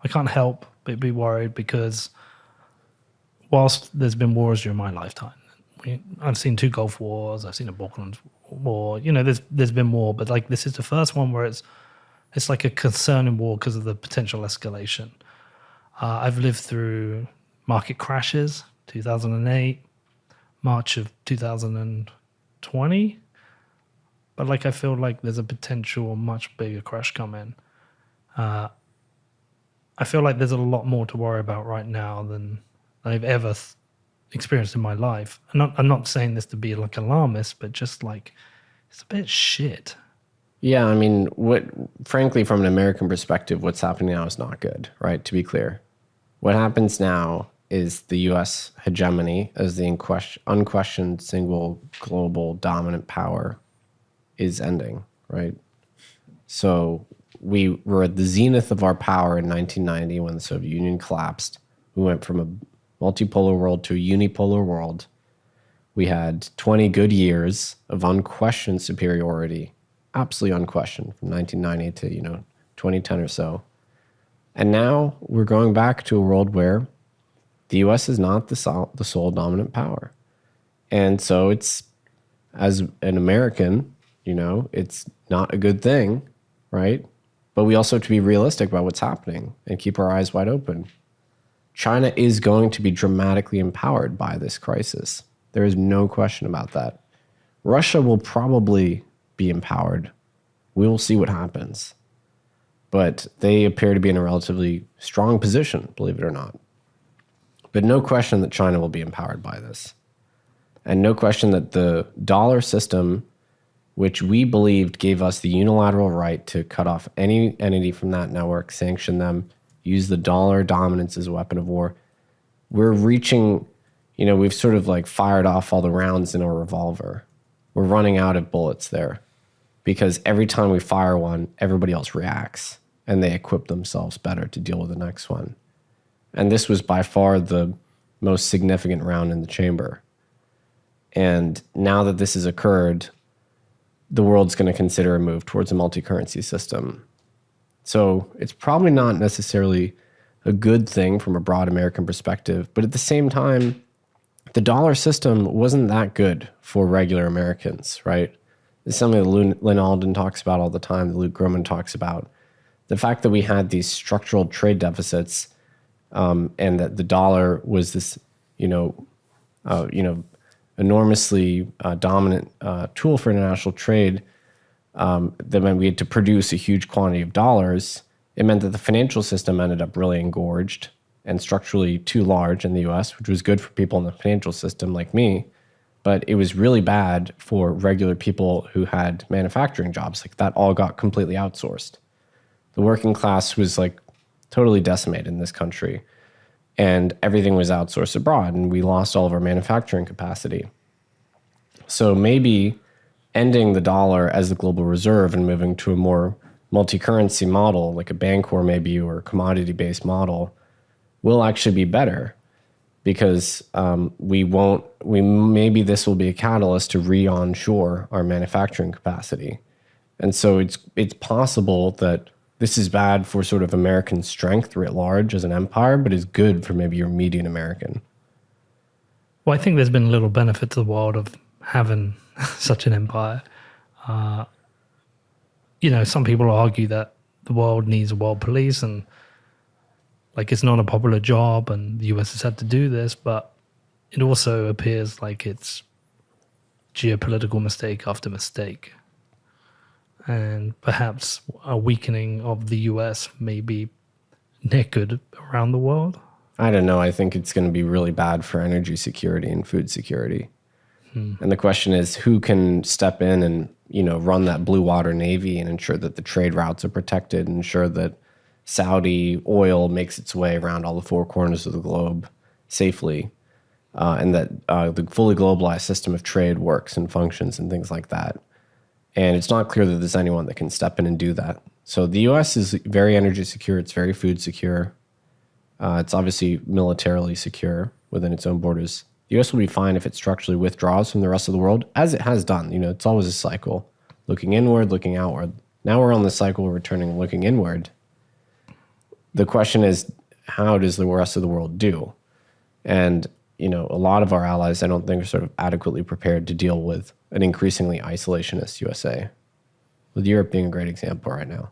I can't help but be worried because whilst there's been wars during my lifetime, I've seen 2 Gulf Wars, I've seen a Falklands War. There's been more, but like this is the first one where it's like a concerning war because of the potential escalation. I've lived through market crashes, 2008, March of 2020, but like I feel like there's a potential much bigger crash coming. I feel like there's a lot more to worry about right now than I've ever experienced in my life. I'm not saying this to be like alarmist, but just like it's a bit shit. Yeah, I mean, frankly, from an American perspective, what's happening now is not good, right? To be clear, what happens now is the US hegemony as the unquestioned single global dominant power is ending, right? So we were at the zenith of our power in 1990 when the Soviet Union collapsed. We went from a multipolar world to a unipolar world. We had 20 good years of unquestioned superiority, absolutely unquestioned, from 1990 to 2010 or so. And now we're going back to a world where the U.S. is not the sole dominant power. And so it's, as an American, it's not a good thing, right? But we also have to be realistic about what's happening and keep our eyes wide open. China is going to be dramatically empowered by this crisis. There is no question about that. Russia will probably be empowered. We will see what happens. But they appear to be in a relatively strong position, believe it or not. But no question that China will be empowered by this. And no question that the dollar system, which we believed gave us the unilateral right to cut off any entity from that network, sanction them, use the dollar dominance as a weapon of war. We're reaching, we've sort of like fired off all the rounds in a revolver. We're running out of bullets there because every time we fire one, everybody else reacts and they equip themselves better to deal with the next one. And this was by far the most significant round in the chamber. And now that this has occurred, the world's going to consider a move towards a multi-currency system. So it's probably not necessarily a good thing from a broad American perspective, but at the same time, the dollar system wasn't that good for regular Americans, right? It's something that Lynn Alden talks about all the time, that Luke Gromen talks about. The fact that we had these structural trade deficits and that the dollar was this, enormously dominant tool for international trade, that meant we had to produce a huge quantity of dollars. It meant that the financial system ended up really engorged and structurally too large in the US, which was good for people in the financial system like me, but it was really bad for regular people who had manufacturing jobs. Like that all got completely outsourced. The working class was like totally decimated in this country and everything was outsourced abroad and we lost all of our manufacturing capacity. So maybe ending the dollar as the global reserve and moving to a more multi-currency model, like a Bancor maybe, or a commodity-based model, will actually be better because maybe this will be a catalyst to re-onshore our manufacturing capacity. And so it's possible that this is bad for sort of American strength writ large as an empire, but is good for maybe your median American. Well, I think there's been a little benefit to the world of having such an empire. Some people argue that the world needs a world police and like it's not a popular job and the US has had to do this, but it also appears like it's geopolitical mistake after mistake. And perhaps a weakening of the US may be good around the world. I don't know. I think it's going to be really bad for energy security and food security. And the question is, who can step in and, run that blue water navy and ensure that the trade routes are protected and ensure that Saudi oil makes its way around all the 4 corners of the globe safely, and that the fully globalized system of trade works and functions and things like that. And it's not clear that there's anyone that can step in and do that. So the U.S. is very energy secure. It's very food secure. It's obviously militarily secure within its own borders. The U.S. will be fine if it structurally withdraws from the rest of the world, as it has done. It's always a cycle, looking inward, looking outward. Now we're on the cycle returning, looking inward. The question is, how does the rest of the world do? And, you know, a lot of our allies, I don't think, are sort of adequately prepared to deal with an increasingly isolationist USA, with Europe being a great example right now.